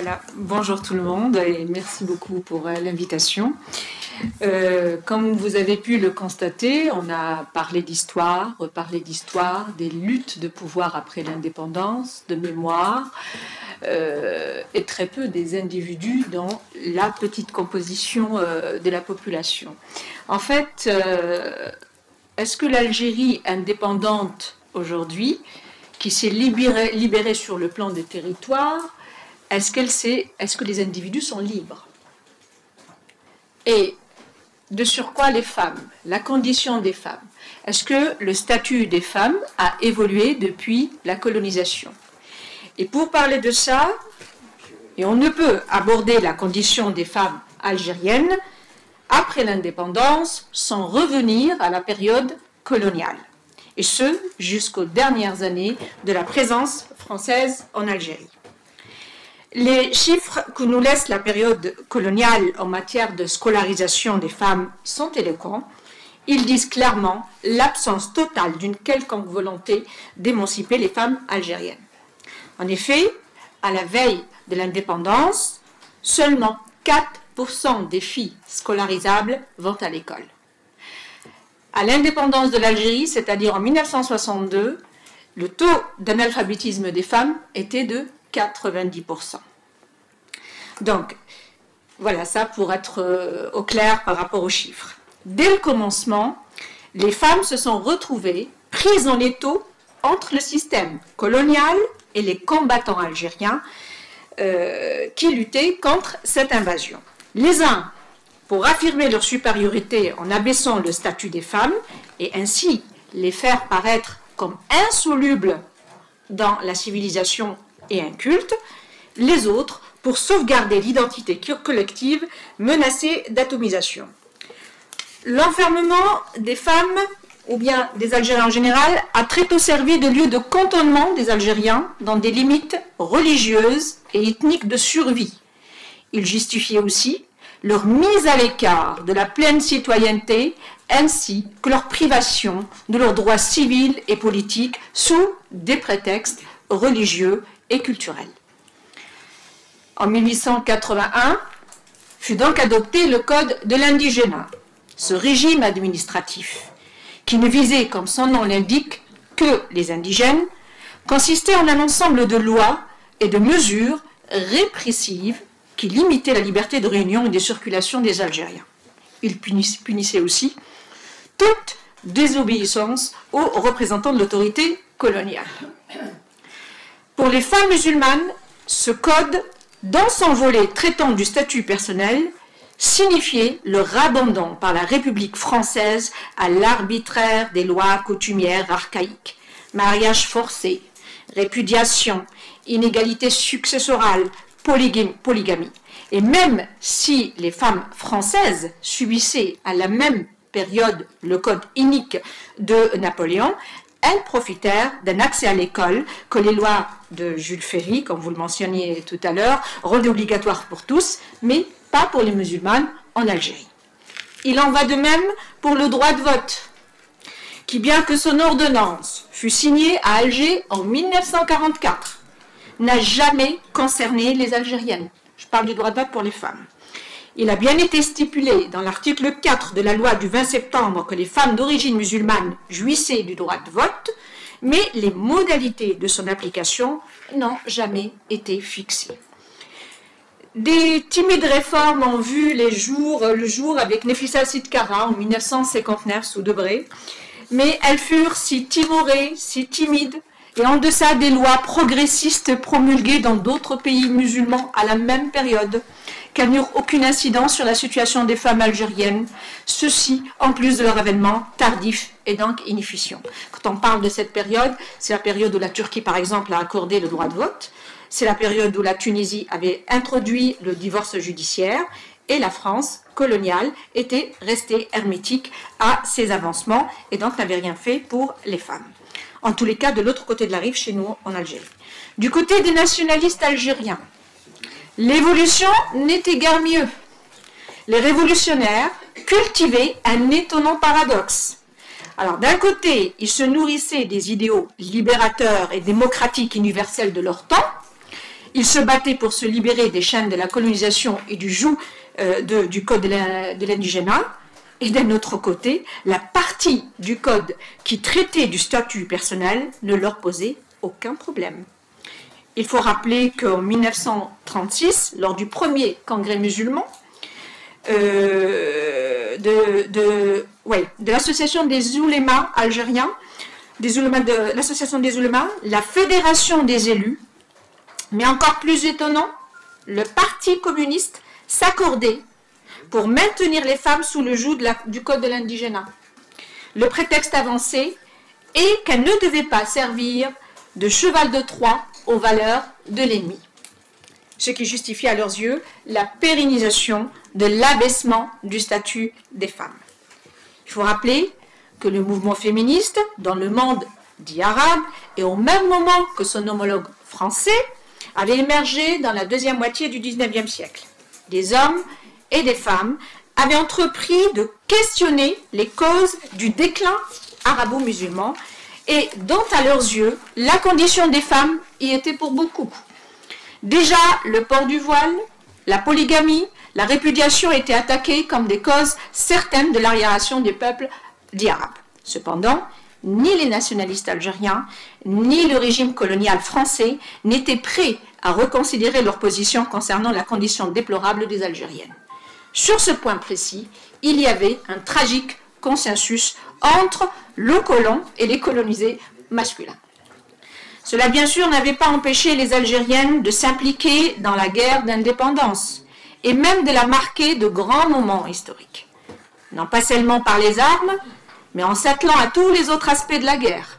Voilà, bonjour tout le monde et merci beaucoup pour l'invitation. Comme vous avez pu le constater, on a parlé d'histoire, reparlé d'histoire, des luttes de pouvoir après l'indépendance, de mémoire, et très peu des individus dans la petite composition de la population. En fait, est-ce que l'Algérie indépendante aujourd'hui, qui s'est libérée sur le plan des territoires, est-ce que les individus sont libres? Et de surcroît les femmes, la condition des femmes. Est-ce que le statut des femmes a évolué depuis la colonisation? Et pour parler de ça, et on ne peut aborder la condition des femmes algériennes après l'indépendance sans revenir à la période coloniale. Et ce, jusqu'aux dernières années de la présence française en Algérie. Les chiffres que nous laisse la période coloniale en matière de scolarisation des femmes sont éloquents. Ils disent clairement l'absence totale d'une quelconque volonté d'émanciper les femmes algériennes. En effet, à la veille de l'indépendance, seulement 4% des filles scolarisables vont à l'école. À l'indépendance de l'Algérie, c'est-à-dire en 1962, le taux d'analphabétisme des femmes était de 90%. Donc, voilà ça pour être au clair par rapport aux chiffres. Dès le commencement, les femmes se sont retrouvées prises en étau entre le système colonial et les combattants algériens qui luttaient contre cette invasion. Les uns pour affirmer leur supériorité en abaissant le statut des femmes et ainsi les faire paraître comme insolubles dans la civilisation et un culte, les autres pour sauvegarder l'identité collective menacée d'atomisation. L'enfermement des femmes, ou bien des Algériens en général, a très tôt servi de lieu de cantonnement des Algériens dans des limites religieuses et ethniques de survie. Il justifiait aussi leur mise à l'écart de la pleine citoyenneté ainsi que leur privation de leurs droits civils et politiques sous des prétextes religieux et culturels. En 1881 fut donc adopté le Code de l'indigénat, ce régime administratif qui ne visait, comme son nom l'indique, que les indigènes, consistait en un ensemble de lois et de mesures répressives qui limitaient la liberté de réunion et de circulation des Algériens. Il punissait aussi toute désobéissance aux représentants de l'autorité coloniale. Pour les femmes musulmanes, ce code, dans son volet traitant du statut personnel, signifiait leur abandon par la République française à l'arbitraire des lois coutumières archaïques, mariage forcé, répudiation, inégalité successorale, polygamie. Et même si les femmes françaises subissaient à la même période le code inique de Napoléon, elles profitèrent d'un accès à l'école que les lois de Jules Ferry, comme vous le mentionniez tout à l'heure, rendaient obligatoire pour tous, mais pas pour les musulmanes en Algérie. Il en va de même pour le droit de vote, qui, bien que son ordonnance fût signée à Alger en 1944, n'a jamais concerné les Algériennes. Je parle du droit de vote pour les femmes. Il a bien été stipulé dans l'article 4 de la loi du 20 septembre que les femmes d'origine musulmane jouissaient du droit de vote, mais les modalités de son application n'ont jamais été fixées. Des timides réformes ont vu le jour avec Nefissa Sidkara en 1959 sous Debré, mais elles furent si timorées, si timides, et en deçà des lois progressistes promulguées dans d'autres pays musulmans à la même période, qu'elles n'eurent aucune incidence sur la situation des femmes algériennes, ceci en plus de leur avènement tardif et donc inefficient. Quand on parle de cette période, c'est la période où la Turquie, par exemple, a accordé le droit de vote, c'est la période où la Tunisie avait introduit le divorce judiciaire, et la France coloniale était restée hermétique à ces avancements et donc n'avait rien fait pour les femmes. En tous les cas, de l'autre côté de la rive, chez nous, en Algérie. Du côté des nationalistes algériens, l'évolution n'était guère mieux. Les révolutionnaires cultivaient un étonnant paradoxe. Alors, d'un côté, ils se nourrissaient des idéaux libérateurs et démocratiques universels de leur temps, Ils se battaient pour se libérer des chaînes de la colonisation et du joug du code de l'indigénat. Et d'un autre côté, la partie du code qui traitait du statut personnel ne leur posait aucun problème. Il faut rappeler qu'en 1936, lors du premier congrès musulman, de l'association des oulémas algériens, l'association des oulémas, la fédération des élus, mais encore plus étonnant, le parti communiste s'accordait pour maintenir les femmes sous le joug du code de l'indigénat. Le prétexte avancé est qu'elles ne devaient pas servir de cheval de Troie aux valeurs de l'ennemi, ce qui justifie à leurs yeux la pérennisation de l'abaissement du statut des femmes. Il faut rappeler que le mouvement féministe dans le monde dit arabe et au même moment que son homologue français avait émergé dans la deuxième moitié du XIXe siècle. Des hommes et des femmes avaient entrepris de questionner les causes du déclin arabo-musulman et dont, à leurs yeux, la condition des femmes y était pour beaucoup. Déjà, le port du voile, la polygamie, la répudiation étaient attaquées comme des causes certaines de l'arriération des peuples dits arabes. Cependant, ni les nationalistes algériens, ni le régime colonial français n'étaient prêts à reconsidérer leur position concernant la condition déplorable des Algériennes. Sur ce point précis, il y avait un tragique consensus entre le colon et les colonisés masculins. Cela, bien sûr, n'avait pas empêché les Algériennes de s'impliquer dans la guerre d'indépendance et même de la marquer de grands moments historiques. Non pas seulement par les armes, mais en s'attelant à tous les autres aspects de la guerre.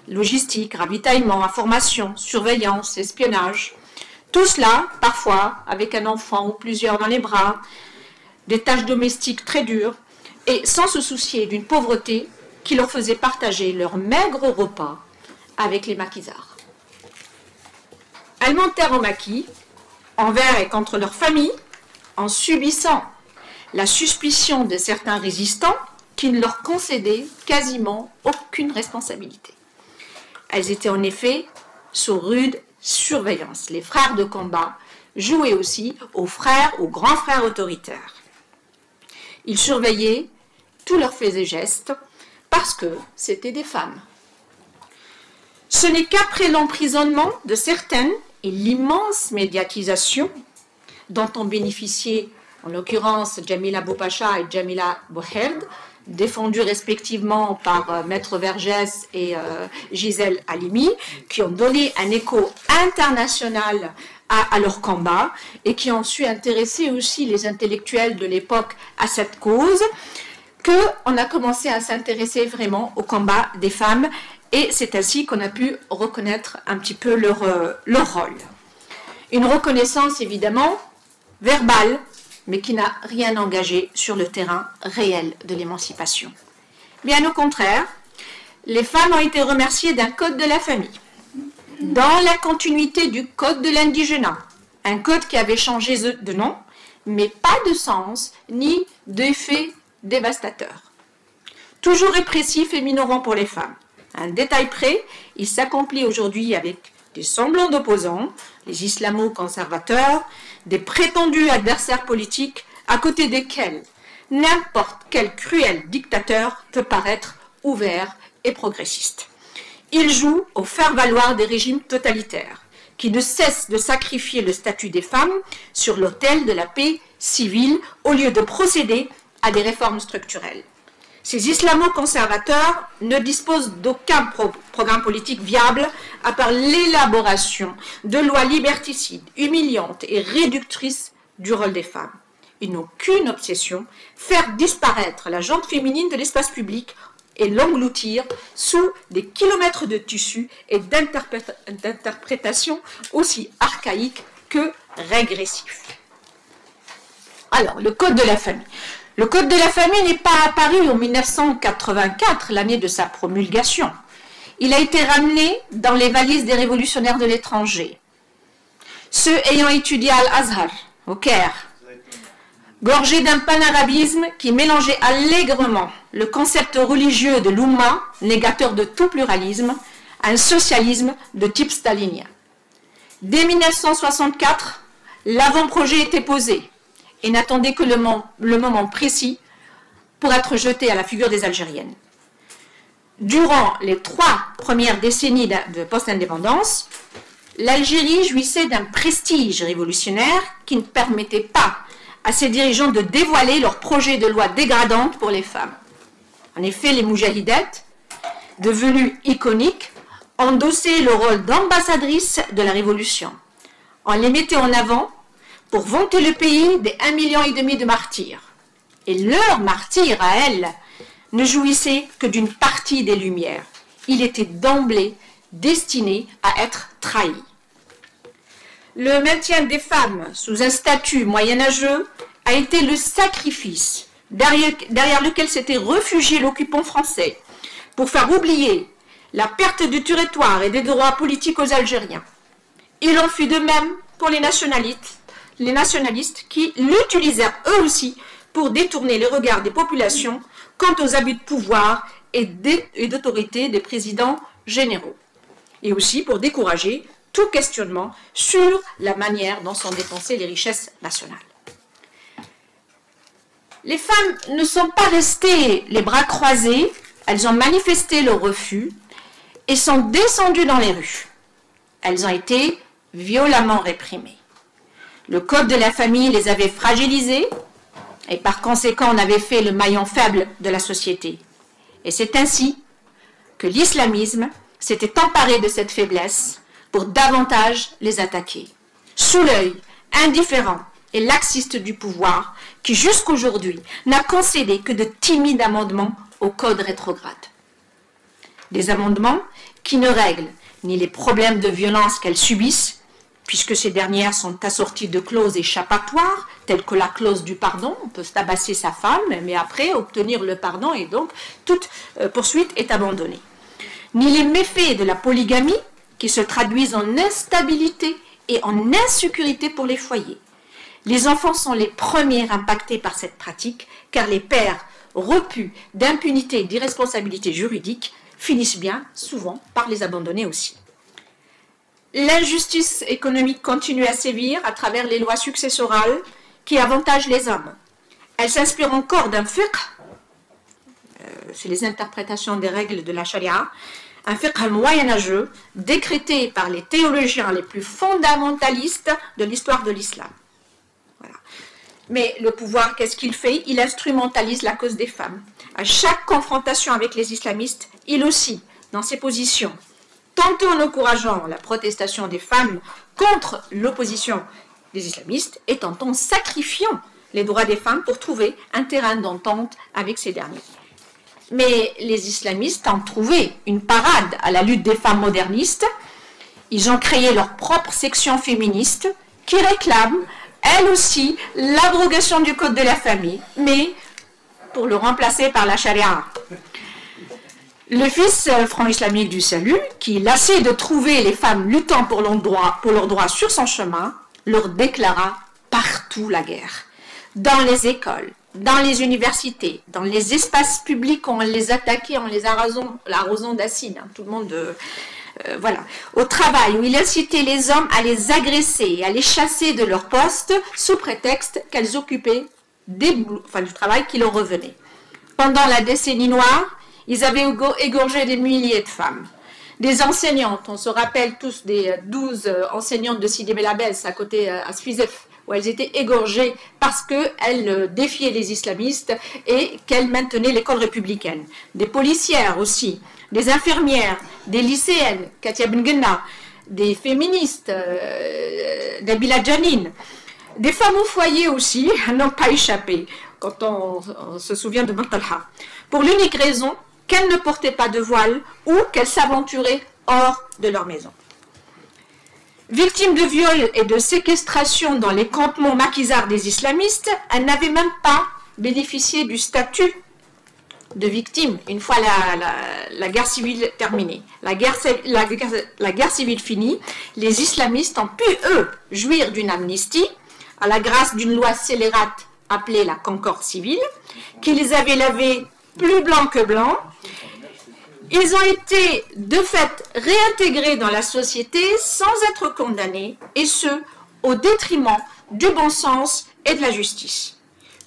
Logistique, ravitaillement, information, surveillance, espionnage. Tout cela, parfois, avec un enfant ou plusieurs dans les bras, des tâches domestiques très dures, et sans se soucier d'une pauvreté qui leur faisait partager leur maigre repas avec les maquisards. Elles montèrent au maquis, envers et contre leur famille, en subissant la suspicion de certains résistants qui ne leur concédaient quasiment aucune responsabilité. Elles étaient en effet sous rude surveillance. Les frères de combat jouaient aussi aux grands frères autoritaires. Ils surveillaient tous leurs faits et gestes parce que c'étaient des femmes. Ce n'est qu'après l'emprisonnement de certaines et l'immense médiatisation dont ont bénéficié en l'occurrence Jamila Boupacha et Jamila Bouherd, défendus respectivement par Maître Vergès et Gisèle Halimi, qui ont donné un écho international à leur combat et qui ont su intéresser aussi les intellectuels de l'époque à cette cause, qu'on a commencé à s'intéresser vraiment au combat des femmes et c'est ainsi qu'on a pu reconnaître un petit peu leur rôle. Une reconnaissance évidemment verbale, mais qui n'a rien engagé sur le terrain réel de l'émancipation. Bien au contraire, les femmes ont été remerciées d'un code de la famille, dans la continuité du code de l'indigénat, un code qui avait changé de nom, mais pas de sens ni d'effet dévastateur. Toujours répressif et minorant pour les femmes. Un détail près, il s'accomplit aujourd'hui avec des semblants d'opposants, les islamo-conservateurs, des prétendus adversaires politiques à côté desquels n'importe quel cruel dictateur peut paraître ouvert et progressiste. Ils jouent au faire-valoir des régimes totalitaires qui ne cessent de sacrifier le statut des femmes sur l'autel de la paix civile au lieu de procéder à des réformes structurelles. Ces islamo-conservateurs ne disposent d'aucun programme politique viable à part l'élaboration de lois liberticides, humiliantes et réductrices du rôle des femmes. Ils n'ont qu'une obsession, faire disparaître la jante féminine de l'espace public et l'engloutir sous des kilomètres de tissus et d'interprétations aussi archaïques que régressifs. Alors, le code de la famille. Le code de la famille n'est pas apparu en 1984, l'année de sa promulgation. Il a été ramené dans les valises des révolutionnaires de l'étranger. Ceux ayant étudié à Al-Azhar, au Caire, gorgés d'un panarabisme qui mélangeait allègrement le concept religieux de l'Oumma, négateur de tout pluralisme, à un socialisme de type stalinien. Dès 1964, l'avant-projet était posé et n'attendait que le moment précis pour être jeté à la figure des Algériennes. Durant les 3 premières décennies de post-indépendance, l'Algérie jouissait d'un prestige révolutionnaire qui ne permettait pas à ses dirigeants de dévoiler leurs projets de loi dégradantes pour les femmes. En effet, les moudjahidettes, devenues iconiques, endossaient le rôle d'ambassadrices de la révolution. On les mettait en avant pour vanter le pays des 1,5 million de martyrs. Et leur martyr à elles ne jouissait que d'une partie des Lumières. Il était d'emblée destiné à être trahi. Le maintien des femmes sous un statut moyenâgeux a été le sacrifice derrière lequel s'était réfugié l'occupant français pour faire oublier la perte du territoire et des droits politiques aux Algériens. Il en fut de même pour les nationalistes qui l'utilisèrent eux aussi pour détourner les regards des populations quant aux abus de pouvoir et d'autorité des présidents généraux, et aussi pour décourager tout questionnement sur la manière dont sont dépensées les richesses nationales. Les femmes ne sont pas restées les bras croisés, elles ont manifesté leur refus et sont descendues dans les rues. Elles ont été violemment réprimées. Le code de la famille les avait fragilisées et par conséquent on avait fait le maillon faible de la société. Et c'est ainsi que l'islamisme s'était emparé de cette faiblesse pour davantage les attaquer, sous l'œil indifférent et laxiste du pouvoir qui jusqu'aujourd'hui n'a concédé que de timides amendements au code rétrograde. Des amendements qui ne règlent ni les problèmes de violence qu'elles subissent, puisque ces dernières sont assorties de clauses échappatoires, telles que la clause du pardon. On peut tabasser sa femme, mais après obtenir le pardon, et donc toute poursuite est abandonnée. Ni les méfaits de la polygamie, qui se traduisent en instabilité et en insécurité pour les foyers. Les enfants sont les premiers impactés par cette pratique, car les pères, repus d'impunité et d'irresponsabilité juridique, finissent bien souvent par les abandonner aussi. L'injustice économique continue à sévir à travers les lois successorales qui avantagent les hommes. Elle s'inspire encore d'un fiqh, c'est les interprétations des règles de la charia, un fiqh moyenâgeux décrété par les théologiens les plus fondamentalistes de l'histoire de l'islam. Voilà. Mais le pouvoir, qu'est-ce qu'il fait? Il instrumentalise la cause des femmes. À chaque confrontation avec les islamistes, il aussi, dans ses positions, tantôt en encourageant la protestation des femmes contre l'opposition des islamistes, et tantôt en sacrifiant les droits des femmes pour trouver un terrain d'entente avec ces derniers. Mais les islamistes ont trouvé une parade à la lutte des femmes modernistes. Ils ont créé leur propre section féministe qui réclame, elle aussi, l'abrogation du code de la famille, mais pour le remplacer par la charia. Le fils Front islamique du salut, qui, lassé de trouver les femmes luttant pour leurs droits sur son chemin, leur déclara partout la guerre. Dans les écoles, dans les universités, dans les espaces publics, on les attaquait en les arrosant d'acide. Tout le monde... voilà. Au travail, où il incitait les hommes à les agresser et à les chasser de leur poste sous prétexte qu'elles occupaient du travail qui leur revenait. Pendant la décennie noire, ils avaient égorgé des milliers de femmes. Des enseignantes, on se rappelle tous des 12 enseignantes de Sidi Bel Abbès à côté à Sfizef, où elles étaient égorgées parce qu'elles défiaient les islamistes et qu'elles maintenaient l'école républicaine. Des policières aussi, des infirmières, des lycéennes, Katia Benguenna, des féministes, Nabila Janine, des femmes au foyer aussi n'ont pas échappé quand on se souvient de Bentalha. Pour l'unique raison qu'elles ne portaient pas de voile ou qu'elles s'aventuraient hors de leur maison. Victimes de viols et de séquestration dans les campements maquisards des islamistes, elles n'avaient même pas bénéficié du statut de victime une fois la guerre civile terminée. La guerre civile finie, les islamistes ont pu, eux, jouir d'une amnistie à la grâce d'une loi scélérate appelée la Concorde civile, qui les avait lavés plus blancs que blancs, Ils ont été de fait réintégrés dans la société sans être condamnés, et ce, au détriment du bon sens et de la justice.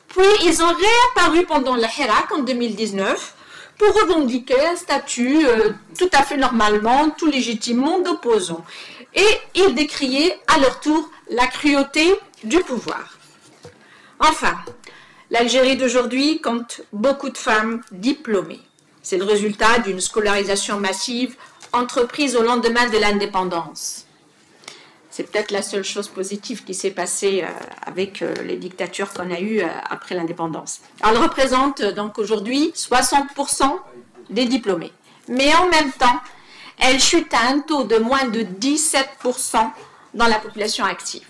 Puis ils ont réapparu pendant le Hirak en 2019 pour revendiquer un statut tout à fait normalement, tout légitimement d'opposants. Et ils décriaient à leur tour la cruauté du pouvoir. Enfin, l'Algérie d'aujourd'hui compte beaucoup de femmes diplômées. C'est le résultat d'une scolarisation massive entreprise au lendemain de l'indépendance. C'est peut-être la seule chose positive qui s'est passée avec les dictatures qu'on a eues après l'indépendance. Elle représente donc aujourd'hui 60% des diplômés. Mais en même temps, elle chute à un taux de moins de 17% dans la population active.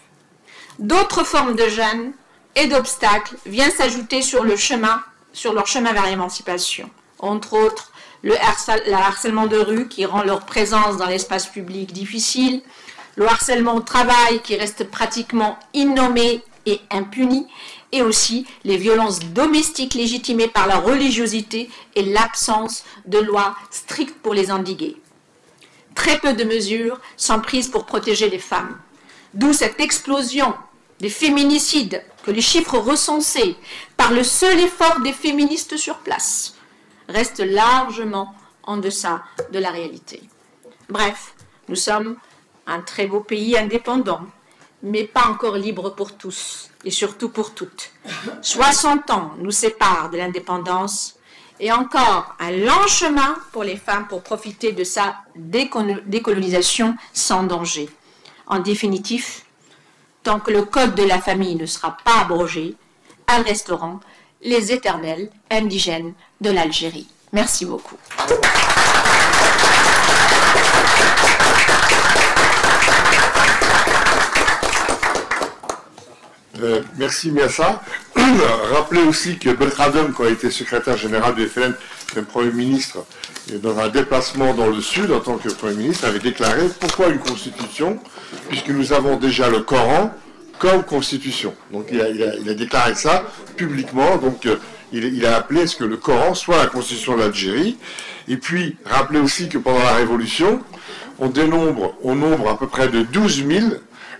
D'autres formes de gêne et d'obstacles viennent s'ajouter sur leur chemin vers l'émancipation. Entre autres, le harcèlement de rue qui rend leur présence dans l'espace public difficile, le harcèlement au travail qui reste pratiquement innommé et impuni, et aussi les violences domestiques légitimées par la religiosité et l'absence de lois strictes pour les endiguer. Très peu de mesures sont prises pour protéger les femmes, d'où cette explosion des féminicides que les chiffres recensés par le seul effort des féministes sur place restent largement en deçà de la réalité. Bref, nous sommes un très beau pays indépendant, mais pas encore libre pour tous, et surtout pour toutes. 60 ans nous séparent de l'indépendance, et encore un long chemin pour les femmes pour profiter de sa décolonisation sans danger. En définitive, tant que le code de la famille ne sera pas abrogé, elles resteront les éternels indigènes de l'Algérie. Merci beaucoup. Merci Miassa. Rappelez aussi que Belkadem, qui a été secrétaire général du FLN, le Premier ministre, dans un déplacement dans le Sud, en tant que Premier ministre, avait déclaré pourquoi une constitution, puisque nous avons déjà le Coran comme constitution. Donc il a déclaré ça publiquement, donc il a appelé à ce que le Coran soit la constitution de l'Algérie. Et puis, rappelez aussi que pendant la Révolution, on nombre à peu près de 12 000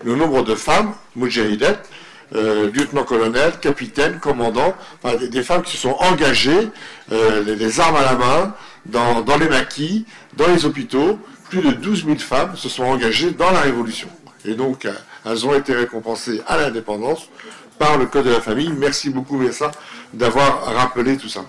le nombre de femmes, moudjahidètes, lieutenant-colonel, capitaine, commandant, enfin, des femmes qui se sont engagées, les armes à la main, dans les maquis, dans les hôpitaux. Plus de 12 000 femmes se sont engagées dans la Révolution. Et donc, elles ont été récompensées à l'indépendance par le Code de la famille. Merci beaucoup, Messa, d'avoir rappelé tout ça.